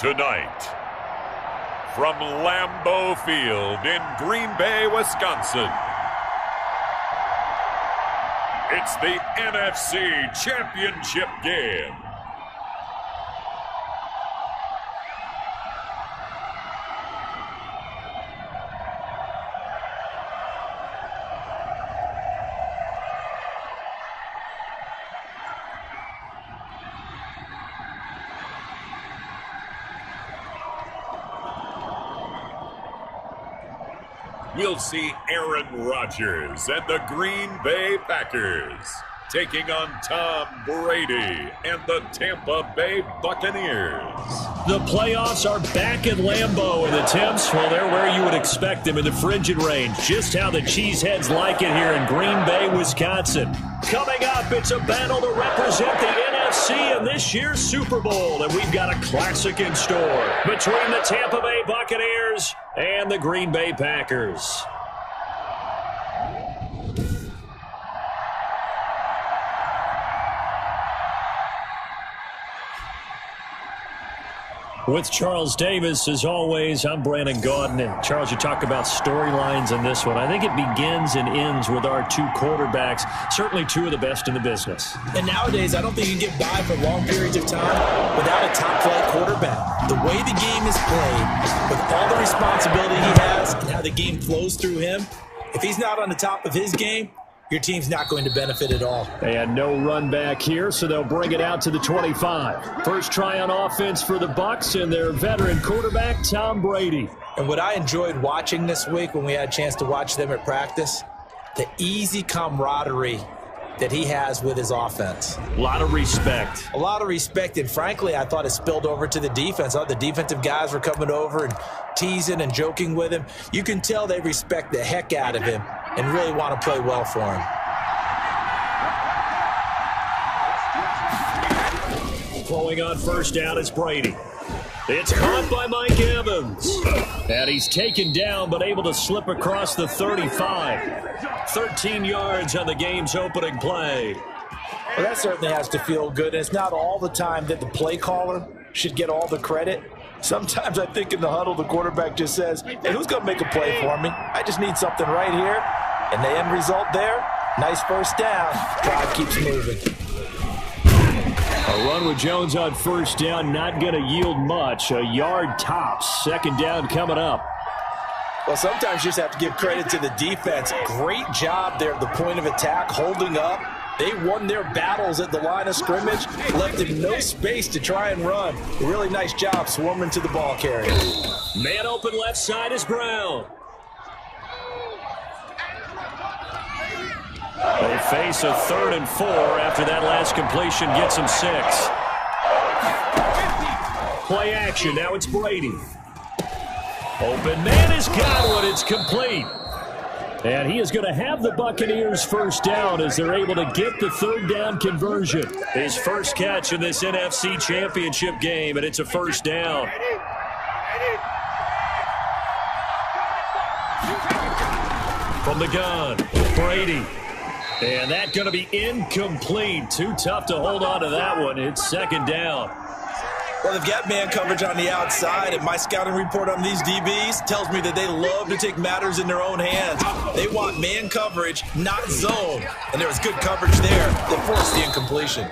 Tonight, from Lambeau Field in Green Bay, Wisconsin, it's the NFC Championship game. We'll see Aaron Rodgers and the Green Bay Packers taking on Tom Brady and the Tampa Bay Buccaneers. The playoffs are back at Lambeau, and the temps, well, they're where you would expect them in the frigid range. Just how the Cheeseheads like it here in Green Bay, Wisconsin. Coming up, it's a battle to represent the NFC in this year's Super Bowl, and we've got a classic in store between the Tampa Bay Buccaneers and the Green Bay Packers. With Charles Davis, as always, I'm Brandon Gaudin. And Charles, you talk about storylines in this one. I think it begins and ends with our two quarterbacks, certainly two of the best in the business. And nowadays, I don't think you can get by for long periods of time without a top-flight quarterback. The way the game is played, with all the responsibility he has and how the game flows through him, if he's not on the top of his game, your team's not going to benefit at all. And no run back here, so they'll bring it out to the 25. First try on offense for the Bucs and their veteran quarterback, Tom Brady. And what I enjoyed watching this week when we had a chance to watch them at practice, the easy camaraderie that he has with his offense. A lot of respect. A lot of respect, and frankly, I thought it spilled over to the defense. The defensive guys were coming over and teasing and joking with him. You can tell they respect the heck out of him and really want to play well for him. Throwing on first down is Brady. It's caught by Mike Evans. And he's taken down but able to slip across the 35. 13 yards on the game's opening play. Well, that certainly has to feel good. And it's not all the time that the play caller should get all the credit. Sometimes I think in the huddle, the quarterback just says, hey, who's going to make a play for me? I just need something right here. And the end result there, nice first down. Drive keeps moving. A run with Jones on first down, not going to yield much. A yard tops. Second down coming up. Well, sometimes you just have to give credit to the defense. Great job there at the point of attack, holding up. They won their battles at the line of scrimmage, left him no space to try and run. A really nice job swarming to the ball carrier. Man open left side is Brown. They face a 3rd and 4 after that last completion gets them 6. Play action, now it's Brady. Open man has got one, it's complete. And he is going to have the Buccaneers first down as they're able to get the 3rd down conversion. His first catch in this NFC Championship game, and it's a first down. From the gun, Brady. And that's going to be incomplete. Too tough to hold on to that one. It's second down. Well, they've got man coverage on the outside, and my scouting report on these DBs tells me that they love to take matters in their own hands. They want man coverage, not zone. And there was good coverage there that forced the incompletion.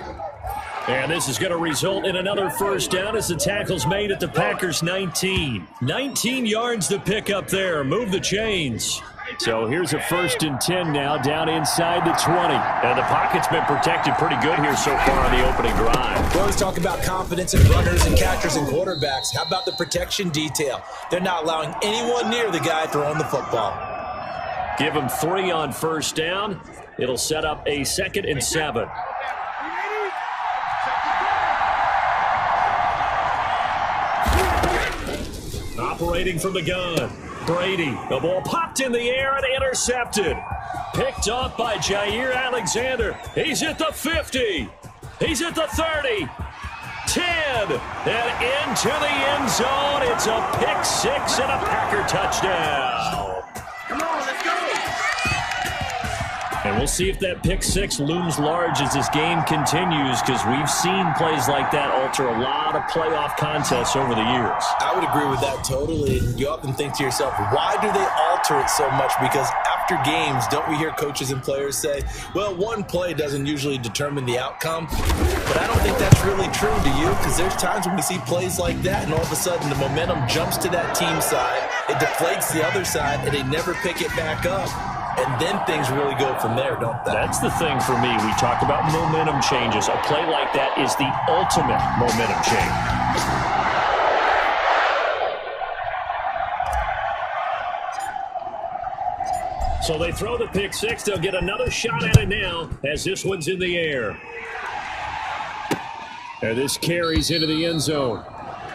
And this is going to result in another first down as the tackle's made at the Packers' 19. 19 yards to pick up there. Move the chains. So here's a 1st and 10 now down inside the 20. And the pocket's been protected pretty good here so far on the opening drive. We always talk about confidence in runners and catchers and quarterbacks. How about the protection detail? They're not allowing anyone near the guy throwing the football. Give them 3 on first down. It'll set up a 2nd and 7. Operating from the gun. Brady, the ball popped in the air and intercepted. Picked off by Jair Alexander. He's at the 50. He's at the 30. 10. And into the end zone. It's a pick 6 and a Packer touchdown. Come on, let's go. And We'll see if that pick six looms large as this game continues, because we've seen plays like that alter a lot of playoff contests over the years. I would agree with that totally. And you often think to yourself, why do they alter it so much? Because after games, don't we hear coaches and players say, well, one play doesn't usually determine the outcome? But I don't think that's really true, do you? Because there's times when we see plays like that, and all of a sudden the momentum jumps to that team side, it deflates the other side, and they never pick it back up. And then things really go from there, don't they? That's the thing for me. We talk about momentum changes. A play like that is the ultimate momentum change. So they throw the pick six. They'll get another shot at it now as this one's in the air. And this carries into the end zone.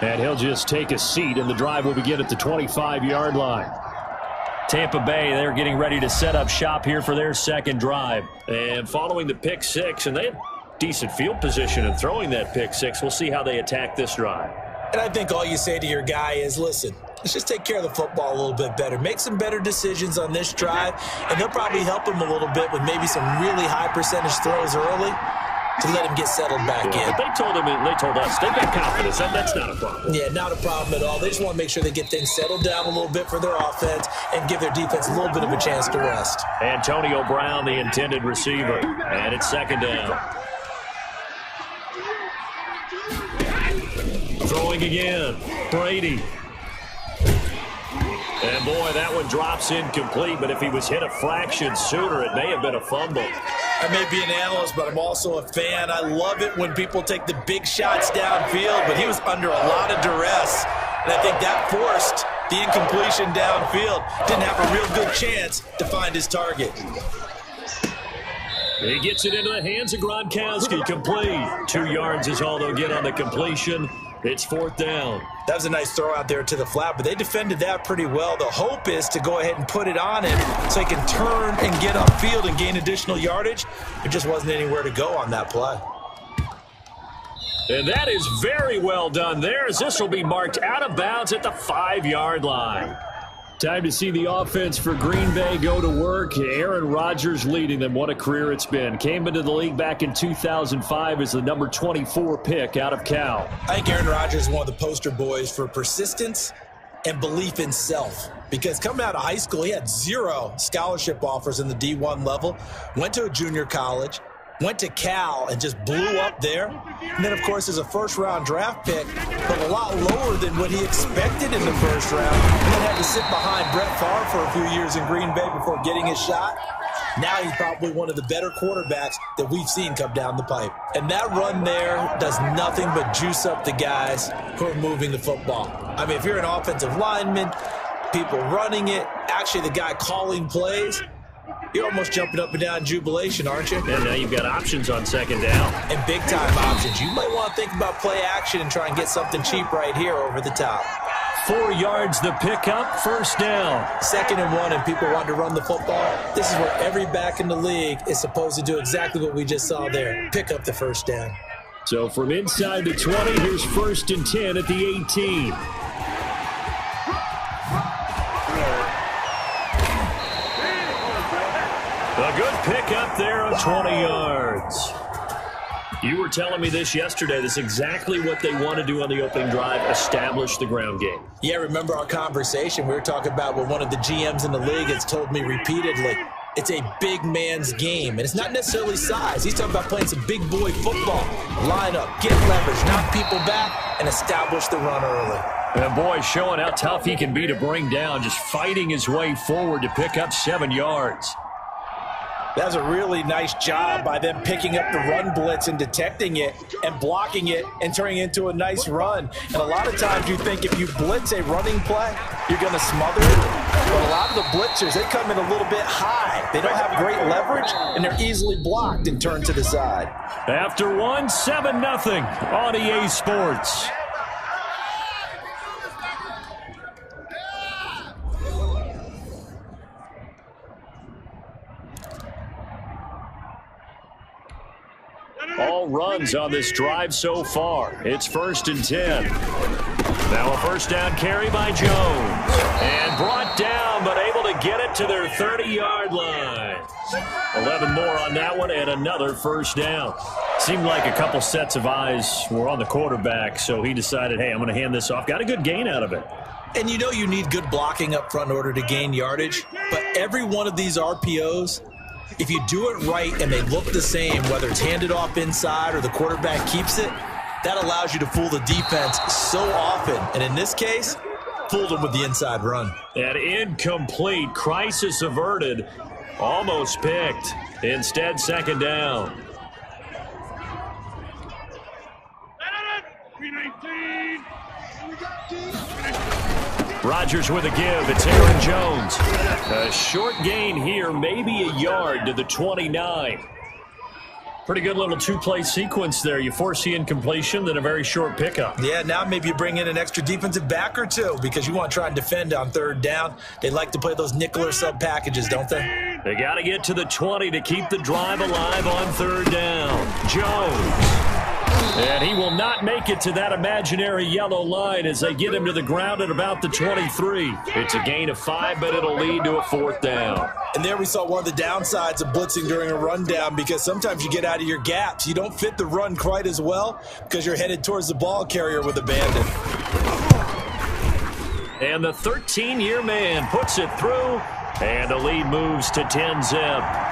And he'll just take a seat, and the drive will begin at the 25-yard line. Tampa Bay, they're getting ready to set up shop here for their second drive. And following the pick six, and they have decent field position in throwing that pick six. We'll see how they attack this drive. And I think all you say to your guy is, listen, let's just take care of the football a little bit better. Make some better decisions on this drive, and they'll probably help him a little bit with maybe some really high percentage throws early to let him get settled back in. They told him, and they told us, they've got confidence. That's not a problem. Yeah, not a problem at all. They just want to make sure they get things settled down a little bit for their offense and give their defense a little bit of a chance to rest. Antonio Brown, the intended receiver. And it's second down. Throwing again. Brady. And, boy, that one drops incomplete, but if he was hit a fraction sooner, it may have been a fumble. I may be an analyst, but I'm also a fan. I love it when people take the big shots downfield, but he was under a lot of duress, and I think that forced the incompletion downfield. Didn't have a real good chance to find his target. He gets it into the hands of Gronkowski. Complete. 2 yards is all they'll get on the completion. It's fourth down. That was a nice throw out there to the flat, but they defended that pretty well. The hope is to go ahead and put it on him so he can turn and get upfield and gain additional yardage. There just wasn't anywhere to go on that play. And that is very well done there, as this will be marked out of bounds at the 5-yard line. Time to see the offense for Green Bay go to work. Aaron Rodgers leading them. What a career it's been. Came into the league back in 2005 as the number 24 pick out of Cal. I think Aaron Rodgers is one of the poster boys for persistence and belief in self. Because coming out of high school, he had 0 scholarship offers in the D1 level. Went to a junior college. Went to Cal and just blew up there. And then, of course, as a first-round draft pick, but a lot lower than what he expected in the first round. And then had to sit behind Brett Favre for a few years in Green Bay before getting his shot. Now he's probably one of the better quarterbacks that we've seen come down the pipe. And that run there does nothing but juice up the guys who are moving the football. I mean, if you're an offensive lineman, people running it, actually the guy calling plays, you're almost jumping up and down in jubilation, aren't you? And now you've got options on second down. And big-time options. You might want to think about play action and try and get something cheap right here over the top. 4 yards the pickup, first down. 2nd and 1, and people want to run the football. This is where every back in the league is supposed to do exactly what we just saw there. Pick up the first down. So from inside the 20, here's 1st and 10 at the 18. A good pickup there of 20 yards. You were telling me this yesterday. This is exactly what they want to do on the opening drive, establish the ground game. Yeah, remember our conversation? We were talking about what one of the GMs in the league has told me repeatedly. It's a big man's game, and it's not necessarily size. He's talking about playing some big boy football. Line up, get leverage, knock people back, and establish the run early. And boy, showing how tough he can be to bring down, just fighting his way forward to pick up 7 yards. That's a really nice job by them picking up the run blitz and detecting it and blocking it and turning it into a nice run. And a lot of times you think if you blitz a running play, you're going to smother it. But a lot of the blitzers, they come in a little bit high. They don't have great leverage, and they're easily blocked and turned to the side. After one, 7-0 on EA Sports. All runs on this drive so far. It's 1st and 10. Now a first down carry by Jones. And brought down, but able to get it to their 30-yard line. 11 more on that one and another first down. Seemed like a couple sets of eyes were on the quarterback, so he decided, hey, I'm going to hand this off. Got a good gain out of it. And you know you need good blocking up front in order to gain yardage, but every one of these RPOs, if you do it right and they look the same, whether it's handed off inside or the quarterback keeps it, that allows you to fool the defense so often. And in this case, fooled them with the inside run. An incomplete, crisis averted, almost picked. Instead, second down. Rodgers with a give. It's Aaron Jones. A short gain here, maybe a yard to the 29. Pretty good little two-play sequence there. You force the incompletion, then a very short pickup. Yeah, now maybe you bring in an extra defensive back or two because you want to try and defend on third down. They like to play those nickel or sub packages, don't they? They got to get to the 20 to keep the drive alive on third down. Jones. And he will not make it to that imaginary yellow line as they get him to the ground at about the 23. It's a gain of 5, but it'll lead to a fourth down. And there we saw one of the downsides of blitzing during a rundown because sometimes you get out of your gaps. You don't fit the run quite as well because you're headed towards the ball carrier with a bandit. And the 13-year man puts it through, and the lead moves to 10-zip.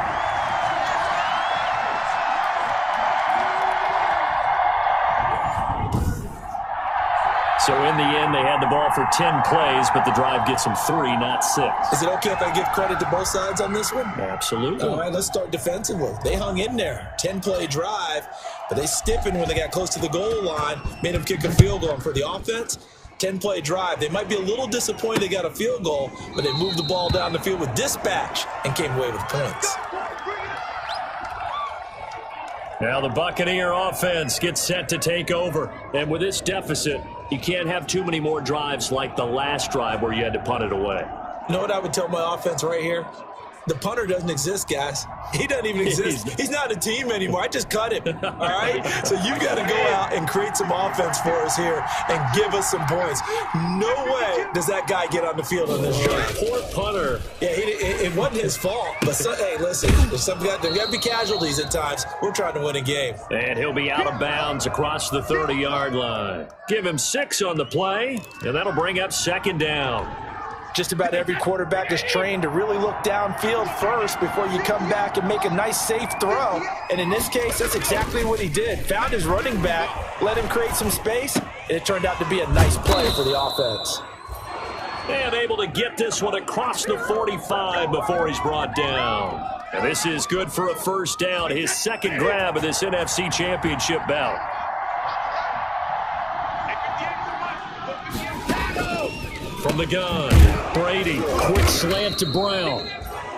So in the end, they had the ball for 10 plays, but the drive gets them 3, not 6. Is it okay if I give credit to both sides on this one? Absolutely. All right, let's start defensively. They hung in there. 10-play drive, but they stiffened when they got close to the goal line, made them kick a field goal. And for the offense, 10-play drive. They might be a little disappointed they got a field goal, but they moved the ball down the field with dispatch and came away with points. Now the Buccaneer offense gets set to take over. And with this deficit, you can't have too many more drives like the last drive where you had to punt it away. You know what I would tell my offense right here? The punter doesn't exist, guys. He doesn't even exist. He's not a team anymore. I just cut him, all right? So you got to go out and create some offense for us here and give us some points. No way does that guy get on the field on this drive. Poor punter. Yeah, it wasn't his fault. But, hey, listen, there's got to be casualties at times. We're trying to win a game. And he'll be out of bounds across the 30-yard line. Give him 6 on the play, and that'll bring up second down. Just about every quarterback is trained to really look downfield first before you come back and make a nice, safe throw. And in this case, that's exactly what he did. Found his running back, let him create some space, and it turned out to be a nice play for the offense. And able to get this one across the 45 before he's brought down. And this is good for a first down, his second grab of this NFC Championship bout. From the gun, Brady, quick slant to Brown.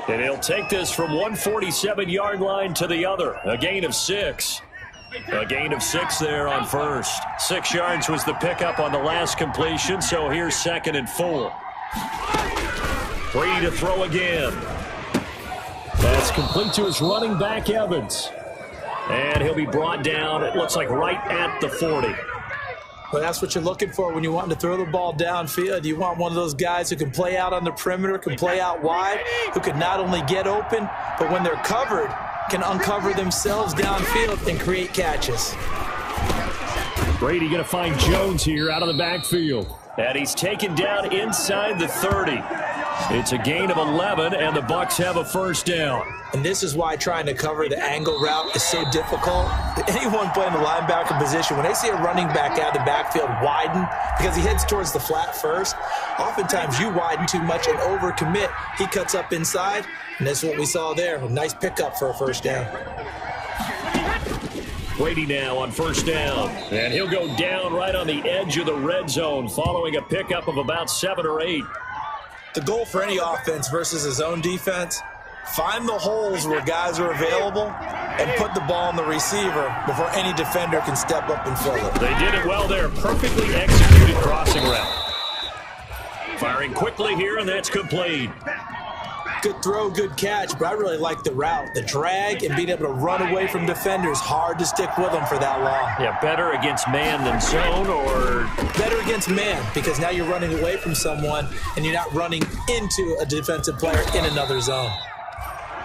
And he'll take this from 147-yard line to the other. A gain of 6. A gain of 6 there on first. 6 yards was the pickup on the last completion, so here's 2nd and 4. Brady to throw again. That's complete to his running back, Evans. And he'll be brought down, it looks like right at the 40. Well, that's what you're looking for when you want to throw the ball downfield. You want one of those guys who can play out on the perimeter, can play out wide, who can not only get open, but when they're covered, can uncover themselves downfield and create catches. Brady going to find Jones here out of the backfield. And he's taken down inside the 30. It's a gain of 11, and the Bucs have a first down. And this is why trying to cover the angle route is so difficult. Anyone playing the linebacker position, when they see a running back out of the backfield widen, because he heads towards the flat first, oftentimes you widen too much and overcommit. He cuts up inside, and that's what we saw there. A nice pickup for a first down. Brady now on first down. And he'll go down right on the edge of the red zone following a pickup of about 7 or 8. The goal for any offense versus his own defense, find the holes where guys are available and put the ball on the receiver before any defender can step up and fill it. They did it well there. Perfectly executed crossing route. Firing quickly here, and that's complete. Good throw, good catch, but I really like the route. The drag and being able to run away from defenders, hard to stick with them for that long. Yeah, better against man than zone, or? Better against man, because now you're running away from someone and you're not running into a defensive player in another zone.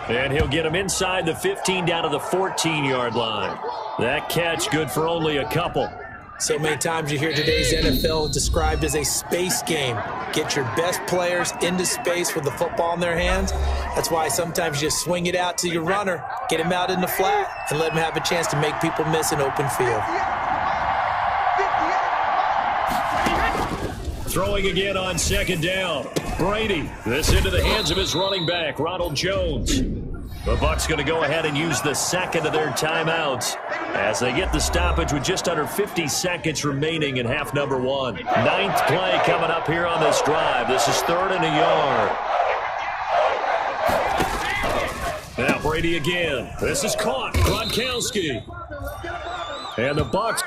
And he'll get him inside the 15 down to the 14-yard line. That catch good for only a couple. So many times you hear today's NFL described as a space game. Get your best players into space with the football in their hands. That's why sometimes you just swing it out to your runner, get him out in the flat, and let him have a chance to make people miss an open field. Throwing again on second down. Brady, this into the hands of his running back, Ronald Jones. The Bucs going to go ahead and use the second of their timeouts as they get the stoppage with just under 50 seconds remaining in half number one. Ninth play coming up here on this drive. This is 3rd and a yard. Now Brady again. This is caught. Gronkowski. And the Bucs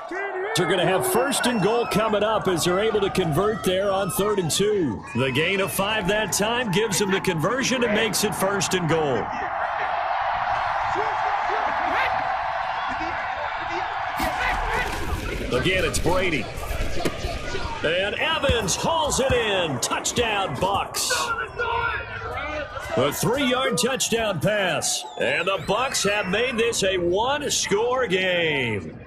are going to have 1st and goal coming up as they're able to convert there on 3rd and 2. The gain of 5 that time gives them the conversion and makes it 1st and goal. Again, it's Brady. And Evans hauls it in. Touchdown, Bucs. A 3-yard touchdown pass. And the Bucs have made this a 1-score game.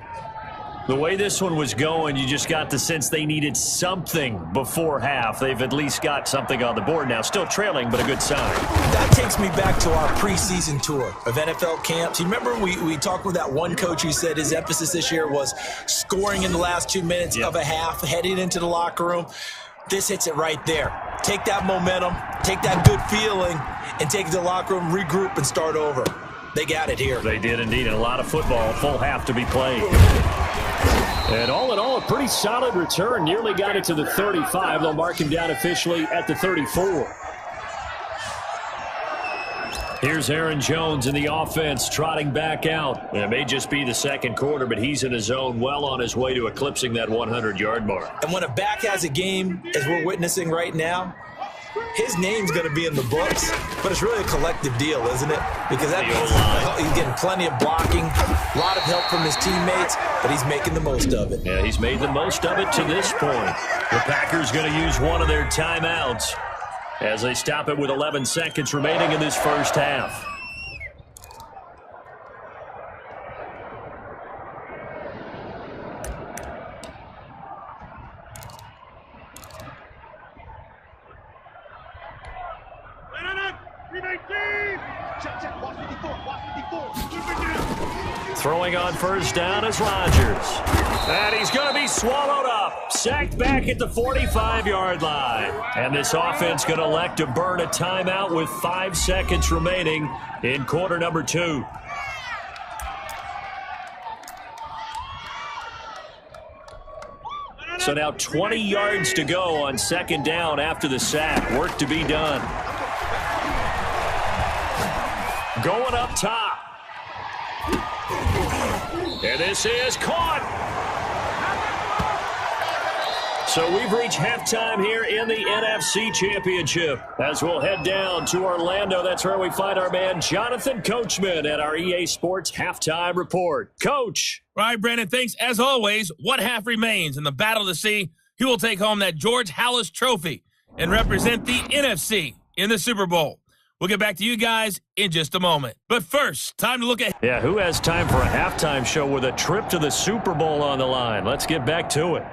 The way this one was going, you just got the sense they needed something before half. They've at least got something on the board now. Still trailing, but a good sign. That takes me back to our preseason tour of NFL camps. You remember we talked with that one coach who said his emphasis this year was scoring in the last 2 minutes of a half, heading into the locker room. This hits it right there. Take that momentum, take that good feeling, and take it to the locker room, regroup, and start over. They got it here. They did indeed, and a lot of football, full half to be played. And all in all, a pretty solid return. Nearly got it to the 35. They'll mark him down officially at the 34. Here's Aaron Jones in the offense, trotting back out. It may just be the second quarter, but he's in his zone, well on his way to eclipsing that 100-yard mark. And when a back has a game, as we're witnessing right now, his name's going to be in the books, but it's really a collective deal, isn't it? Because that means he's getting plenty of blocking, a lot of help from his teammates, but he's making the most of it. Yeah, he's made the most of it to this point. The Packers going to use one of their timeouts as they stop it with 11 seconds remaining in this first half. Throwing on first down is Rodgers. And he's going to be swallowed up. Sacked back at the 45-yard line. And this offense going to elect to burn a timeout with 5 seconds remaining in quarter number 2. So now 20 yards to go on second down after the sack. Work to be done. Going up top. And this is caught. So we've reached halftime here in the NFC Championship. As we'll head down to Orlando, that's where we find our man Jonathan Coachman at our EA Sports Halftime Report. Coach. All right, Brandon, thanks. As always, one half remains in the battle to see who will take home that George Halas Trophy and represent the NFC in the Super Bowl. We'll get back to you guys in just a moment. But first, time to look at... Yeah, who has time for a halftime show with a trip to the Super Bowl on the line? Let's get back to it.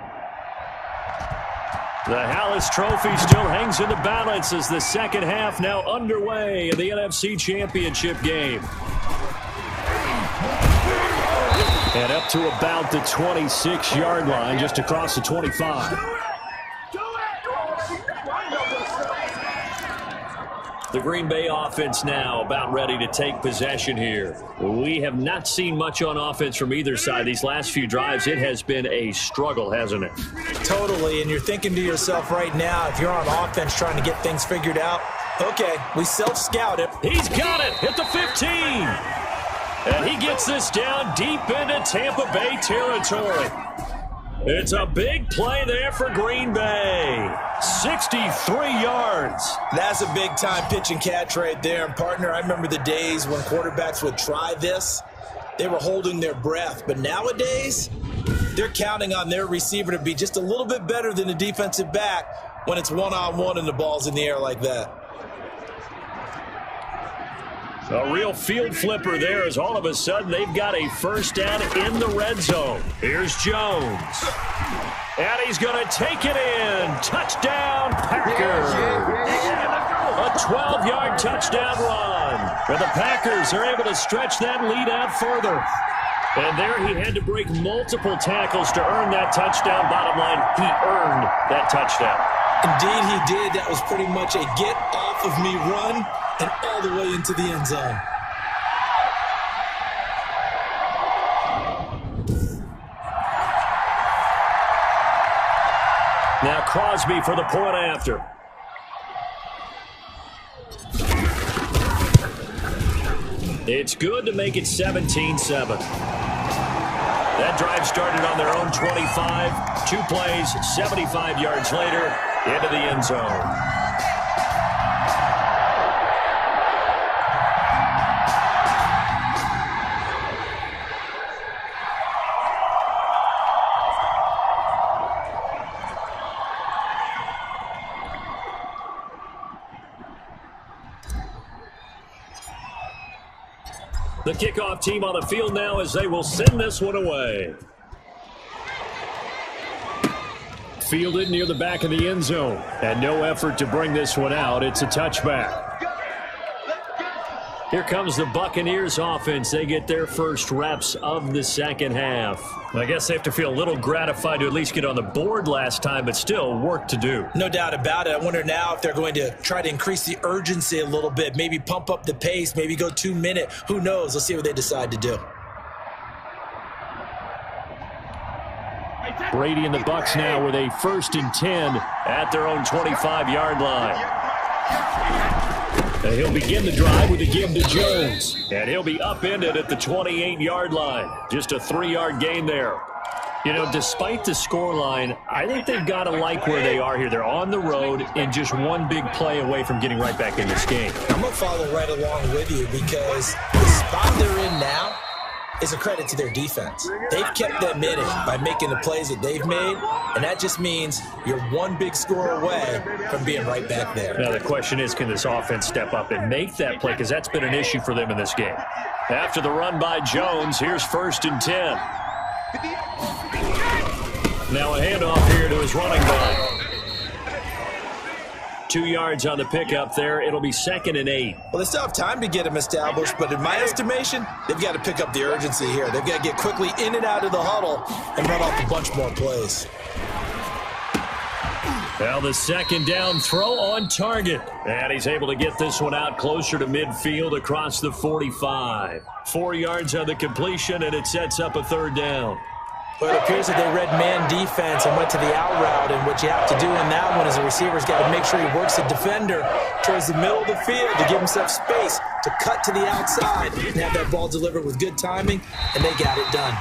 The Halas Trophy still hangs in the balance as the second half now underway in the NFC Championship game. And up to about the 26-yard line, just across the 25. The Green Bay offense now about ready to take possession here. We have not seen much on offense from either side. These last few drives, it has been a struggle, hasn't it? Totally, and you're thinking to yourself right now, if you're on offense trying to get things figured out, okay, we self-scout it. He's got it at the 15. And he gets this down deep into Tampa Bay territory. It's a big play there for Green Bay. 63 yards. That's a big-time pitch and catch right there. And, partner, I remember the days when quarterbacks would try this. They were holding their breath. But nowadays, they're counting on their receiver to be just a little bit better than the defensive back when it's one-on-one and the ball's in the air like that. A real field flipper there as all of a sudden they've got a first down in the red zone. Here's Jones. And he's going to take it in. Touchdown, Packers. A 12-yard touchdown run. And the Packers are able to stretch that lead out further. And there he had to break multiple tackles to earn that touchdown. Bottom line, he earned that touchdown. Indeed he did. That was pretty much a get-off-of-me run and all the way into the end zone. Now Crosby for the point after. It's good to make it 17-7. That drive started on their own 25. 2 plays, 75 yards later, into the end zone. The kickoff team on the field now as they will send this one away. Fielded near the back of the end zone. And no effort to bring this one out. It's a touchback. Here comes the Buccaneers offense. They get their first reps of the second half. I guess they have to feel a little gratified to at least get on the board last time, but still work to do. No doubt about it. I wonder now if they're going to try to increase the urgency a little bit, maybe pump up the pace, maybe go 2-minute. Who knows? Let's see what they decide to do. Brady and the Bucs now with a 1st and 10 at their own 25-yard line. And he'll begin the drive with a give to Jones. And he'll be upended at the 28-yard line. Just a 3-yard gain there. You know, despite the scoreline, I think they've got to like where they are here. They're on the road and just one big play away from getting right back in this game. I'm going to follow right along with you because the spot they're in now is a credit to their defense. They've kept them in it by making the plays that they've made, and that just means you're one big score away from being right back there. Now the question is, can this offense step up and make that play? Because that's been an issue for them in this game. After the run by Jones, here's 1st and 10. Now a handoff here to his running back. 2 yards on the pickup there. It'll be 2nd and 8. Well, they still have time to get him established, but in my estimation, they've got to pick up the urgency here. They've got to get quickly in and out of the huddle and run off a bunch more plays. Now the 2nd down throw on target. And he's able to get this one out closer to midfield across the 45. 4 yards on the completion, and it sets up a 3rd down. Well, it appears that they read man defense and went to the out route, and what you have to do in that one is the receiver's got to make sure he works the defender towards the middle of the field to give himself space to cut to the outside and have that ball delivered with good timing, and they got it done.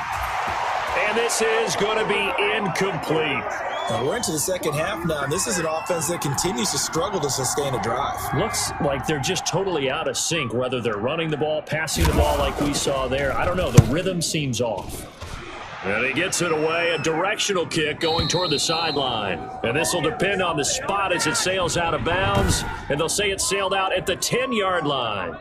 And this is going to be incomplete. Now we're into the second half now, and this is an offense that continues to struggle to sustain a drive. Looks like they're just totally out of sync, whether they're running the ball, passing the ball like we saw there. I don't know. The rhythm seems off. And he gets it away, a directional kick going toward the sideline. And this will depend on the spot as it sails out of bounds. And they'll say it sailed out at the 10-yard line.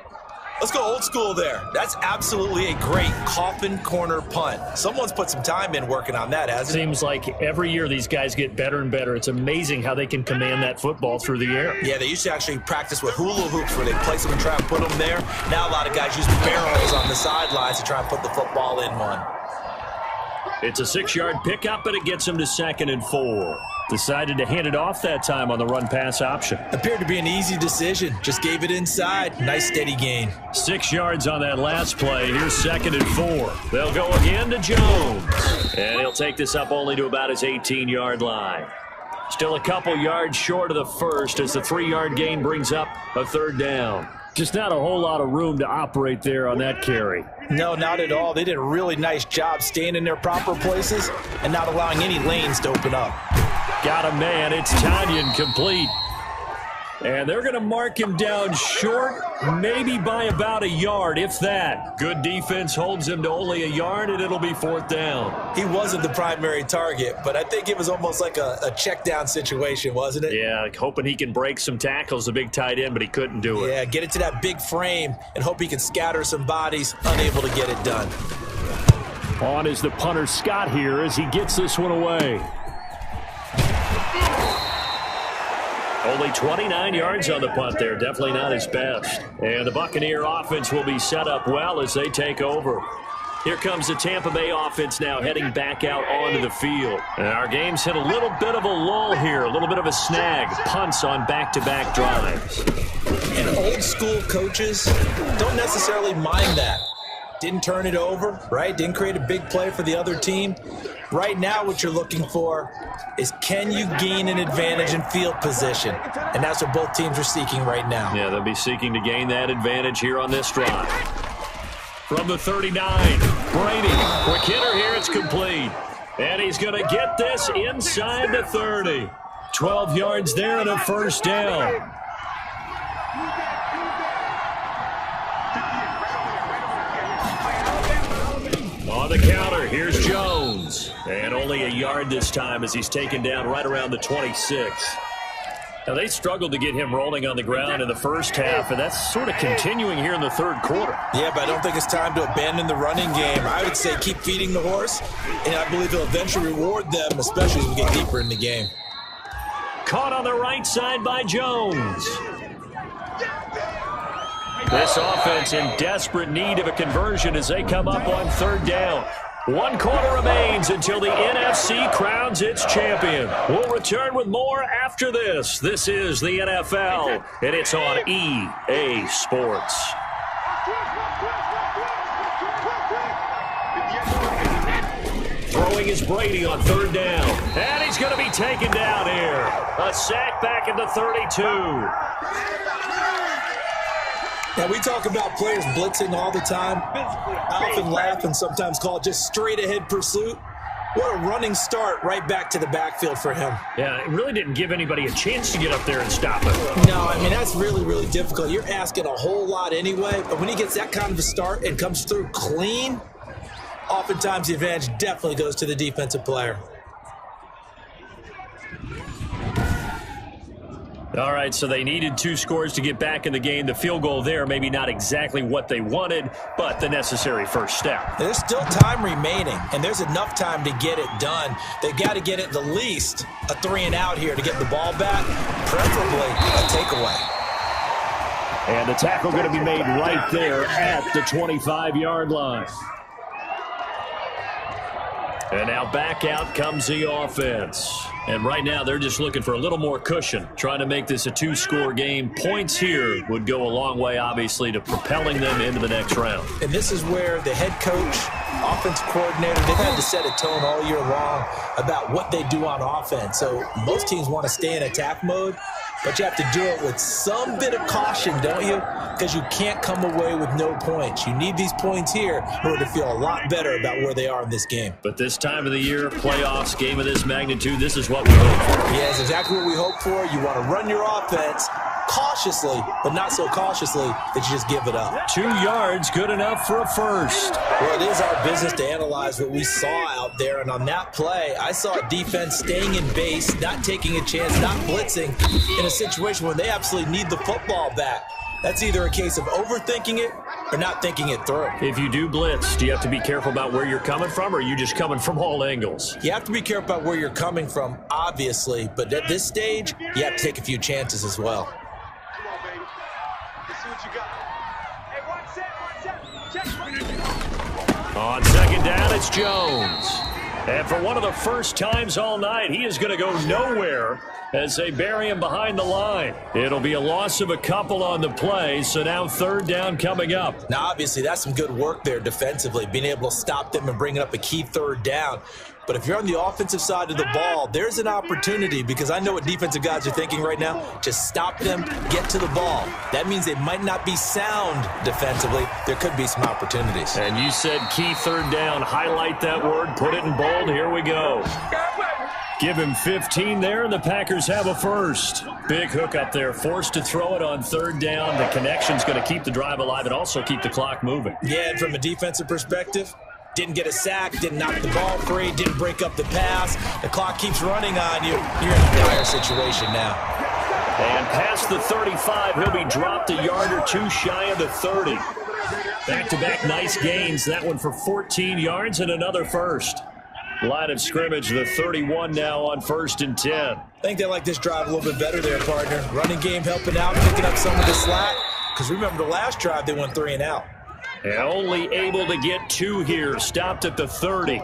Let's go old school there. That's absolutely a great coffin corner punt. Someone's put some time in working on that, hasn't it? Seems like every year these guys get better and better. It's amazing how they can command that football through the air. Yeah, they used to actually practice with hula hoops where they place them and try and put them there. Now a lot of guys use barrels on the sidelines to try and put the football in one. It's a 6-yard pickup, but it gets him to 2nd and 4. Decided to hand it off that time on the run-pass option. Appeared to be an easy decision. Just gave it inside. Nice steady gain. 6 yards on that last play. Here's 2nd and 4. They'll go again to Jones. And he'll take this up only to about his 18-yard line. Still a couple yards short of the first as the 3-yard gain brings up a 3rd down. Just not a whole lot of room to operate there on that carry. No, not at all. They did a really nice job staying in their proper places and not allowing any lanes to open up. Got a man. It's Tanyan complete. And they're going to mark him down short, maybe by about a yard, if that. Good defense holds him to only a yard, and it'll be 4th down. He wasn't the primary target, but I think it was almost like a check down situation, wasn't it? Yeah, hoping he can break some tackles, the big tight end, but he couldn't do it. Yeah, get it to that big frame and hope he can scatter some bodies, unable to get it done. On is the punter Scott here as he gets this one away. Only 29 yards on the punt there. Definitely not his best. And the Buccaneer offense will be set up well as they take over. Here comes the Tampa Bay offense now heading back out onto the field. And our game's hit a little bit of a lull here, a little bit of a snag. Punts on back-to-back drives. And old-school coaches don't necessarily mind that. Didn't turn it over, right? Didn't create a big play for the other team. Right now what you're looking for is, can you gain an advantage in field position? And that's what both teams are seeking right now. Yeah, they'll be seeking to gain that advantage here on this drive. From the 39, Brady. Quick hitter here, it's complete. And he's going to get this inside the 30. 12 yards there and a 1st down. On the counter, here's Jones. And only a yard this time as he's taken down right around the 26. Now, they struggled to get him rolling on the ground in the first half, and that's sort of continuing here in the 3rd quarter. Yeah, but I don't think it's time to abandon the running game. I would say keep feeding the horse, and I believe he'll eventually reward them, especially as we get deeper in the game. Caught on the right side by Jones. This offense in desperate need of a conversion as they come up on 3rd down. 1 quarter remains until the NFC crowns its champion. We'll return with more after this. This is the NFL, and it's on EA Sports. Throwing is Brady on 3rd down. And he's going to be taken down here. A sack back at the 32. Now, we talk about players blitzing all the time. I often laugh and sometimes call it just straight-ahead pursuit. What a running start right back to the backfield for him. Yeah, it really didn't give anybody a chance to get up there and stop him. No, I mean, that's really, really difficult. You're asking a whole lot anyway, but when he gets that kind of a start and comes through clean, oftentimes the advantage definitely goes to the defensive player. All right, so they needed 2 scores to get back in the game. The field goal there, maybe not exactly what they wanted, but the necessary first step. There's still time remaining, and there's enough time to get it done. They've got to get it at least a 3-and-out here to get the ball back, preferably a takeaway. And the tackle going to be made right there at the 25-yard line. And now back out comes the offense. And right now they're just looking for a little more cushion, trying to make this a 2-score game. Points here would go a long way, obviously, to propelling them into the next round. And this is where the head coach, offensive coordinator, they've had to set a tone all year long about what they do on offense. So most teams want to stay in attack mode, but you have to do it with some bit of caution, don't you? Because you can't come away with no points. You need these points here in order to feel a lot better about where they are in this game. But this time of the year, playoffs, game of this magnitude, this is what we hope for. Yeah, it's exactly what we hope for. You want to run your offense cautiously, but not so cautiously that you just give it up. 2 yards, good enough for a first. Well, it is our business to analyze what we saw out there, and on that play, I saw a defense staying in base, not taking a chance, not blitzing in a situation where they absolutely need the football back. That's either a case of overthinking it or not thinking it through. If you do blitz, do you have to be careful about where you're coming from, or are you just coming from all angles? You have to be careful about where you're coming from, obviously, but at this stage, you have to take a few chances as well. On 2nd down, it's Jones. And for one of the first times all night, he is going to go nowhere as they bury him behind the line. It'll be a loss of a couple on the play, so now 3rd down coming up. Now, obviously, that's some good work there defensively, being able to stop them and bring up a key 3rd down. But if you're on the offensive side of the ball, there's an opportunity, because I know what defensive guys are thinking right now. Just stop them, get to the ball. That means they might not be sound defensively. There could be some opportunities. And you said key third down. Highlight that word. Put it in bold. Here we go. Give him 15 there, and the Packers have a first. Big hook up there. Forced to throw it on third down. The connection's going to keep the drive alive and also keep the clock moving. Yeah, and from a defensive perspective, didn't get a sack, didn't knock the ball free, didn't break up the pass. The clock keeps running on you. You're in a dire situation now. And past the 35, he'll be dropped a yard or two shy of the 30. Back-to-back nice gains. That one for 14 yards and another first. Line of scrimmage, the 31 now on 1st and 10. I think they like this drive a little bit better there, partner. Running game helping out, picking up some of the slack. Because remember the last drive, they went 3 and out. And only able to get 2 here. Stopped at the 30.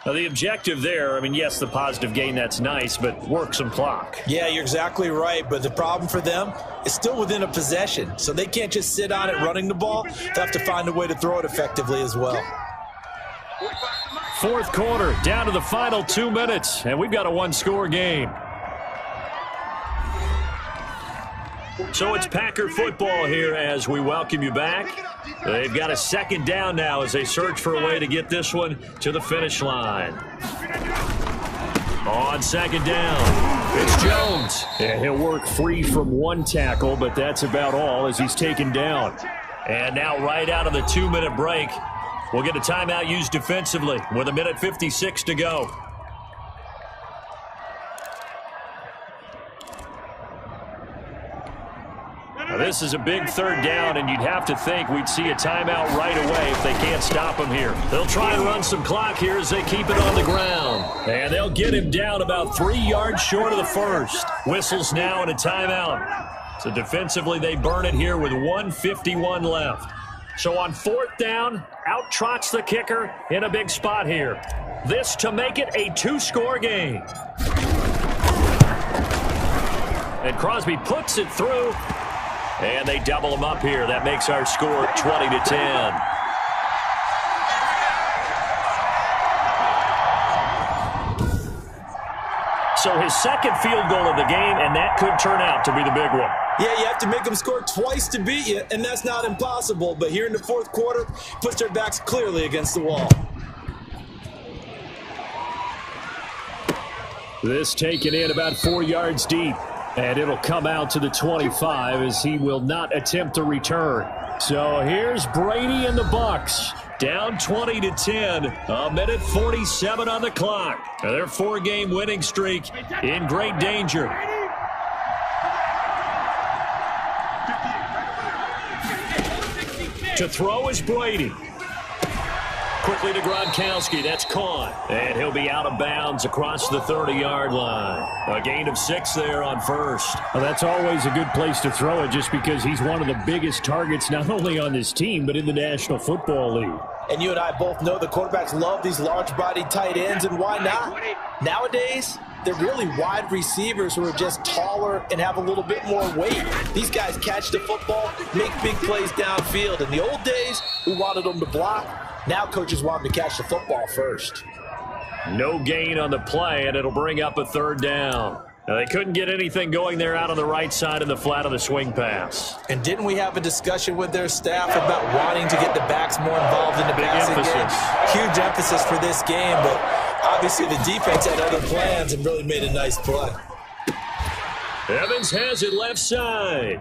Now the objective there, I mean, yes, the positive gain, that's nice, but work some clock. Yeah, you're exactly right. But the problem for them is still within a possession. So they can't just sit on it running the ball. They have to find a way to throw it effectively as well. 4th quarter, down to the final 2 minutes, and we've got a 1-score game. So it's Packer football here as we welcome you back. They've got a 2nd down now as they search for a way to get this one to the finish line. On 2nd down, it's Jones. And he'll work free from 1 tackle, but that's about all as he's taken down. And now right out of the 2-minute break, we'll get a timeout used defensively with 1:56 to go. Now this is a big 3rd down, and you'd have to think we'd see a timeout right away if they can't stop him here. They'll try and run some clock here as they keep it on the ground. And they'll get him down about 3 yards short of the first. Whistles now and a timeout. So defensively they burn it here with 1:51 left. So on 4th down, out trots the kicker in a big spot here. This to make it a 2-score game. And Crosby puts it through, and they double him up here. That makes our score 20-10. So his 2nd field goal of the game, and that could turn out to be the big one. Yeah, you have to make them score twice to beat you, and that's not impossible. But here in the 4th quarter, puts their backs clearly against the wall. This taken in about 4 yards deep, and it'll come out to the 25 as he will not attempt to return. So here's Brady and the Bucs. Down 20-10, 1:47 on the clock. Their 4-game winning streak in great danger. To throw is Brady. Quickly to Gronkowski. That's caught. And he'll be out of bounds across the 30-yard line. A gain of 6 there on 1st. Well, that's always a good place to throw it just because he's one of the biggest targets not only on this team but in the National Football League. And you and I both know the quarterbacks love these large-bodied tight ends, and why not? Nowadays, they're really wide receivers who are just taller and have a little bit more weight. These guys catch the football, make big plays downfield. In the old days, we wanted them to block. Now coaches want them to catch the football first. No gain on the play, and it'll bring up a 3rd down. Now, they couldn't get anything going there out on the right side of the flat of the swing pass. And didn't we have a discussion with their staff about wanting to get the backs more involved in the passing game? Huge emphasis for this game, but obviously the defense had other plans and really made a nice play. Evans has it left side.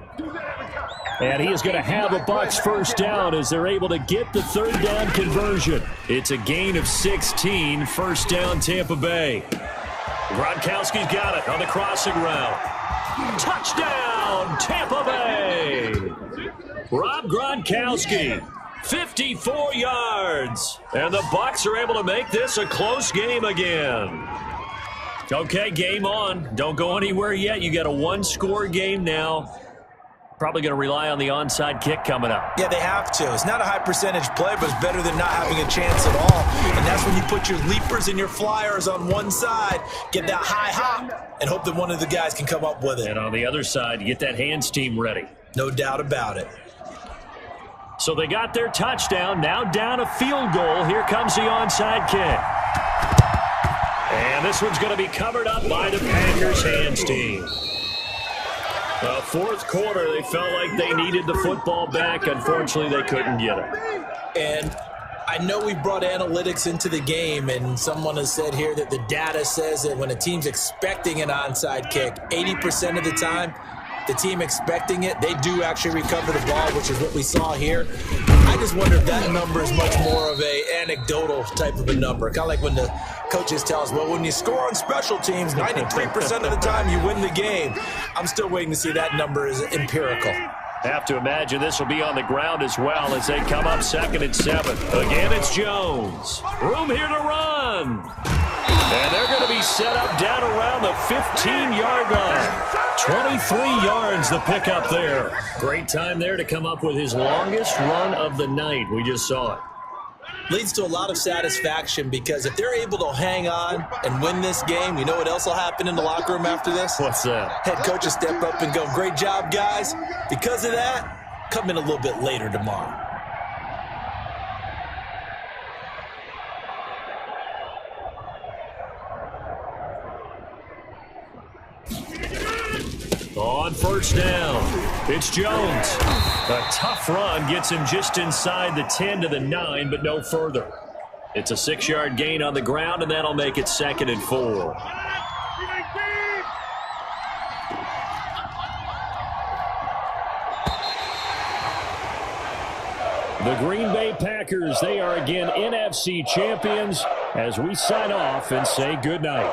And he is going to have a Bucs 1st down as they're able to get the 3rd down conversion. It's a gain of 16, 1st down Tampa Bay. Gronkowski's got it on the crossing route. Touchdown, Tampa Bay. Rob Gronkowski, 54 yards. And the Bucs are able to make this a close game again. Okay, game on. Don't go anywhere yet. You got a 1-score game now. Probably going to rely on the onside kick coming up. Yeah, they have to. It's not a high percentage play, but it's better than not having a chance at all. And that's when you put your leapers and your flyers on one side, get that high hop, and hope that one of the guys can come up with it. And on the other side, you get that hands team ready. No doubt about it. So they got their touchdown. Now down a field goal. Here comes the onside kick. And this one's going to be covered up by the Packers hands team. Fourth quarter, they felt like they needed the football back. Unfortunately, they couldn't get it. And I know we brought analytics into the game, and someone has said here that the data says that when a team's expecting an onside kick, 80% of the time, the team expecting it, they do actually recover the ball, which is what we saw here. I just wonder if that number is much more of a anecdotal type of a number. Kind of like when the coaches tell us, well, when you score on special teams, 93% of the time you win the game. I'm still waiting to see that number is empirical. Have to imagine this will be on the ground as well as they come up 2nd and 7. Again, it's Jones. Room here to run. And they're going to be set up down around the 15-yard line. 23 yards the pickup there. Great time there to come up with his longest run of the night. We just saw it. Leads to a lot of satisfaction because if they're able to hang on and win this game, you know what else will happen in the locker room after this? What's that? Head coach will step up and go, great job, guys. Because of that, come in a little bit later tomorrow. On first down, it's Jones. A tough run gets him just inside the 10 to the 9, but no further. It's a 6-yard gain on the ground, and that'll make it 2nd and 4. The Green Bay Packers, they are again NFC champions as we sign off and say goodnight.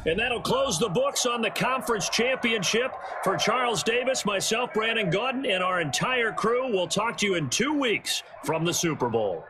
And that'll close the books on the conference championship. For Charles Davis, myself, Brandon Gaudin, and our entire crew, we'll talk to you in 2 weeks from the Super Bowl.